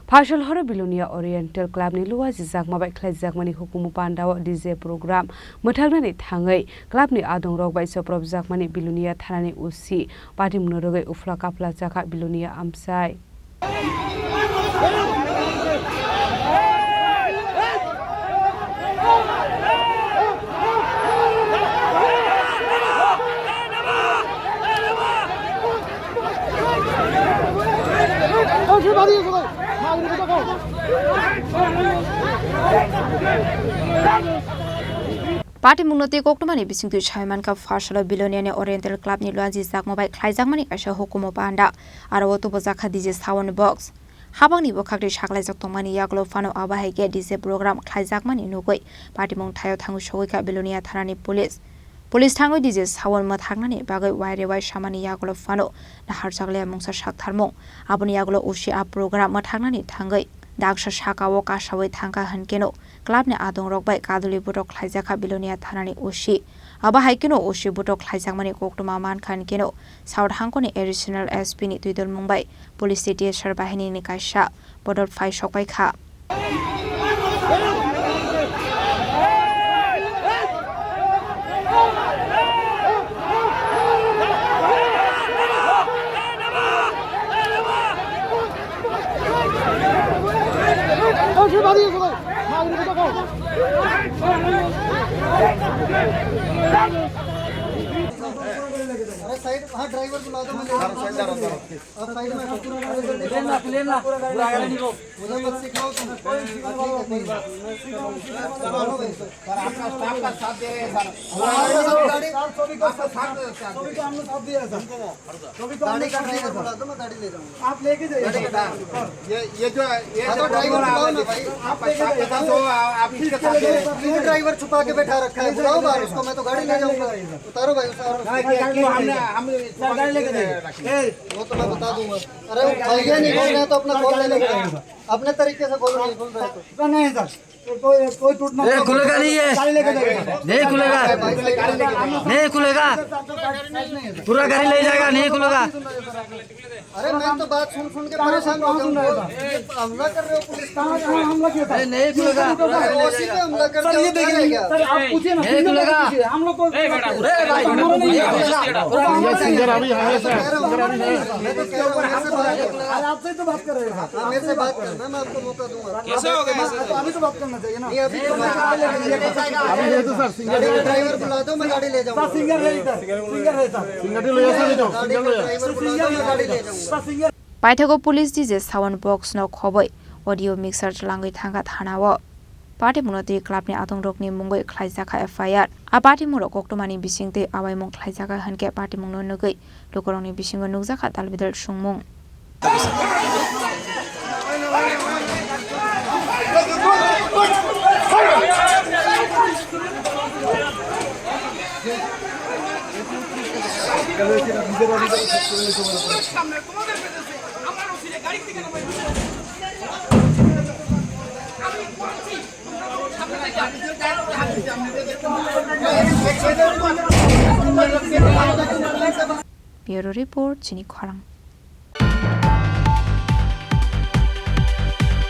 Phasal Horo Belonia Oriental Club ni Luwajijakma bai Khlaijakmani Hukumu Pandao DJ program Mwthaknani Thangwi Club ni Adongrok bai Chopropjakmani Belonia Thanani usi Patimung rwgwi Uphala Kaphwla Chakha Belonia Amchai Patimung no te Khorang bising tu chaiman ka Phasal Belonia Oriental Club ni Luwajijakma bai Khlaijakmani kaisa Hukumu Pandao aro Chopropjakmani DJ sound box habang ni bokhakri Khlaijakmani yaklo fano abahai ke DJ program Khlaijakmani nugoi Patimung thayo thangu sogoi ka Belonia Thanani Police Thangwi DJ sound Mwthaknani bagai waire wai samani yaklo fano nahar chagle mungsa sak tharmung aboni yaklo usi a program Mwthaknani Thangwi Daksha Chakha wo kasawai thangka hankeno club ne Adongrok bai kaduli Butok Khlaijakha Belonia Thanani usi aba haikeno usi Butok Khlaijakmani koktuma man khan keno South Hangkoni additional SP ni tuidol mumbai police city sarbahini ni kaisa bodol phai sokbai kha driver बुला दो मैं और side में लेना पूरा गाड़ी निको मुझे मत सिखाओ तुम सर आपका स्टाफ का साथ दे रहे हैं सर हमारे सब गाड़ी सभी का साथ हमने साथ दिया सर सभी को गाड़ी का ड्राइवर बुला दो मैं गाड़ी ले जाऊंगा आप लेके जाइए ये जो ड्राइवर बुलाओ ना भाई आप लेके जाओ तो आप इसके साथ क्यों ड्राइवर छुपा के बैठा रखा है बुलाओ बाहर उसको मैं तो गाड़ी ले जाऊंगा उतारो भाई हम गाड़ी लेके जाइए वो तो मैं बता दूंगा अरे भैया नहीं बोल रहे हैं तो अपना खोल ले लेंगे अपने तरीके से खोल नहीं बोल रहे तो नहीं सर कोई टूटना खुलेगा नहीं है नहीं खुलेगा नहीं खुलेगा पूरा गाड़ी ले जाएगा नहीं खुलेगा अरे मैं तो बात सुन के परेशान हो गया हमला कर रहे हो पुलिस हमला किया नहीं खुलेगा उसी पे हमला कर रहे हो सर आप पूछिए ना नहीं खुलेगा हम लोग को सिंगर अभी है सर मैं तो कह रहा हूं आपसे तो बात कर रहे हैं हां मेरे से बात करना मैं आपको मौका दूंगा कैसे होगा अभी तो बात करना चाहिए ना नहीं अभी तो सर सिंगर ड्राइवर बुला दो मैं गाड़ी ले जाऊंगा सिंगर है सर सिंगर ले जाओ ड्राइवर बुला दो मैं गाड़ी ले जाऊंगा Paithako police DJ sound box no khoboi audio mixer chalangui thanga thanawo Patimung te club ni Adongrok ni mungoi Khlaijakha FIR a Patimung koktomani bisingte awaimung Khlaijakha hanke Patimung no nugoi lokorong ni bisingo nukjakha talbidal sungmung Bureau report Chini Khorang